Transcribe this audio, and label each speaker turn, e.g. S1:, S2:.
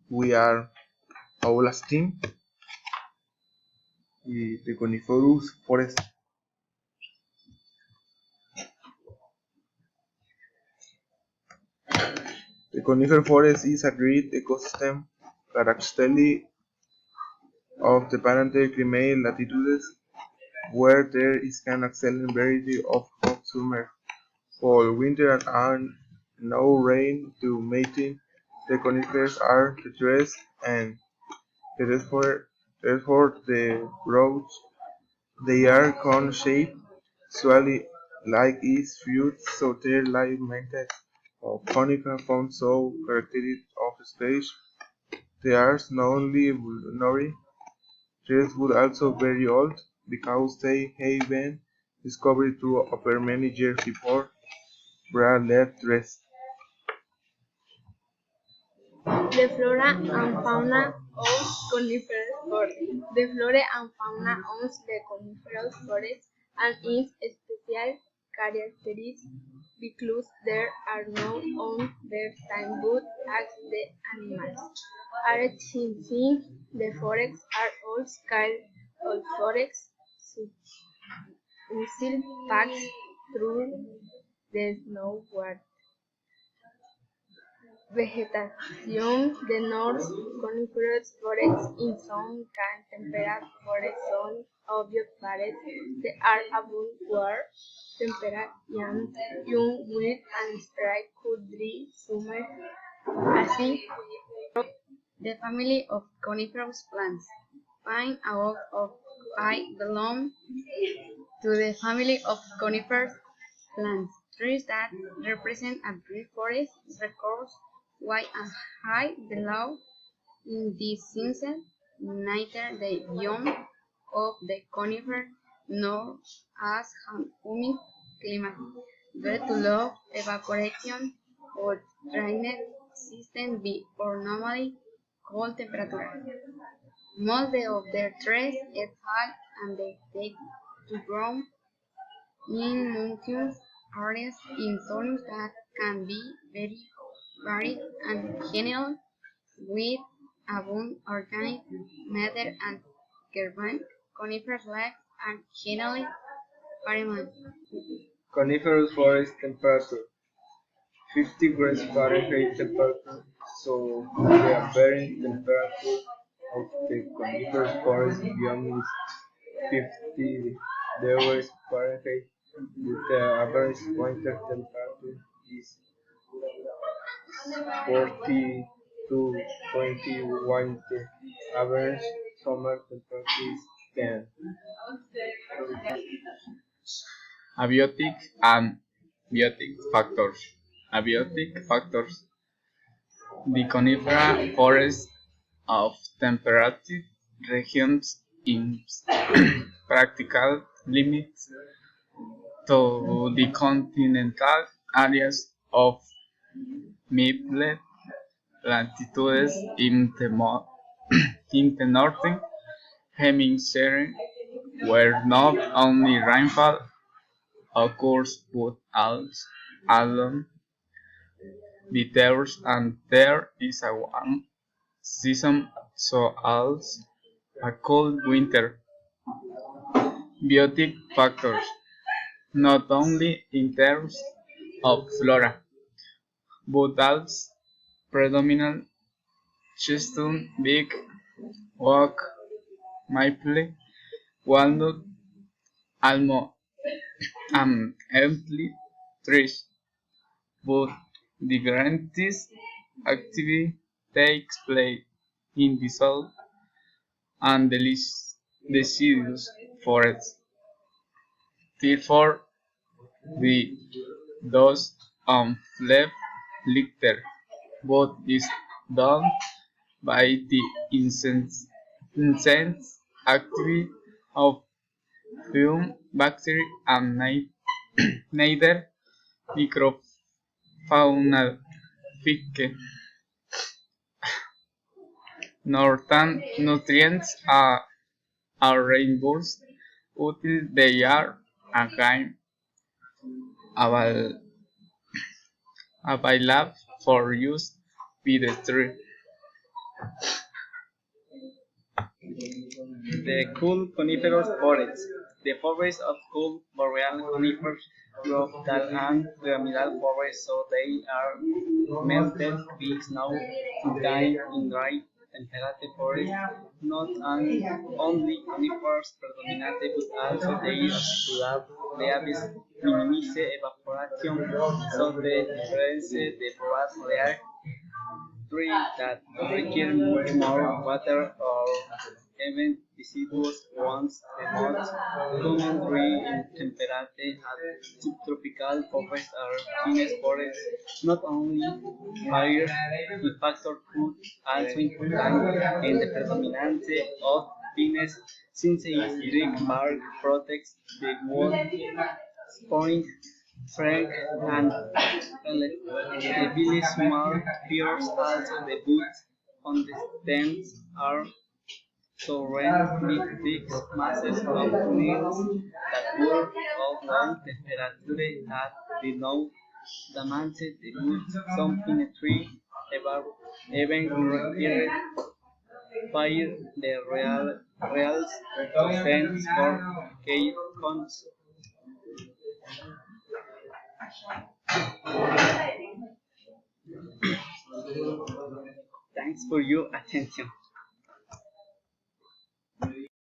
S1: we are Paola's team y the Coniferous Forest. The conifer forest is a great ecosystem characteristic of the Palearctic climate latitudes where there is an excellent variety of hot summer, fall, winter and no rain to maintain. The conifers are trees and therefore the growth they are cone-shaped, usually like its fruit, so their life maintained of conifer found so characteristic of stage. They are not only vulnerary, trees would also very old, because they have been discovered through over many years before Brad left rest.
S2: The flora and fauna of coniferous forest. The flora and fauna of the coniferous forest and its special characteristics because there are no on their time but as the animals are extinct. The forests are all scaled all forests still pass through the snow water. Vegetación de North coniferous forests in some can temperate forests some obvious forests they are above war temperate young with and strike could dry summer así the family of coniferous plants. Pine and oak of pine belong to the family of coniferous plants. Trees that represent a brief forest records wide and high below in this sense, neither the young of the conifer nor as an humid climate, due to low evaporation or drainage system be or normally cold temperature. Most of their trees are high and they take to grow in mountainous areas in zones that can be very varied and general with abundant organic matter and carbon. Coniferous lakes are generally permanent.
S1: Coniferous forest temperature 50 degrees Fahrenheit temperature, so the apparent temperature of the coniferous forest biome is 50 degrees Fahrenheit. The average winter temperature is 40 to 21. The average summer temperature is 10.
S3: Abiotic and biotic factors. Abiotic factors. The conifer forests of temperate regions in practical limits to the continental areas of middle latitudes in the northern hemisphere, where not only rainfall occurs but also along the terrace, and there is a warm season, so also a cold winter. Biotic factors, not only in terms of flora, but also predominant chestnut, big oak, maple, walnut, almond, and elm trees. But the greatest activity takes place in the south and the deciduous forests. Therefore, the dose left lighter, but is done by the intense activity of few bacteria and neither microfauna nor nutrients are reimbursed until they are again available for use by the tree.
S4: The cool coniferous forests. The forests of cool boreal conifers grow tall and pyramidal forests, so they are melted by snow to time in dry temperate forests. Not only conifers predominate, but also leaves minimize evaporation, so the difference the broad layer tree that require much more water or even deciduous ones, the most common tree in temperate and subtropical forests are pines forests. Not only fire factor could also important in the predominance of pines since its thick bark protects the wood spawning Frank and relatively small pears also the boots on the stems are surrounded with thick masses of leaves that work of long temperature that denote damage the roots. Some in a tree even require fire the reals to fence for cave cones. Thanks for your attention.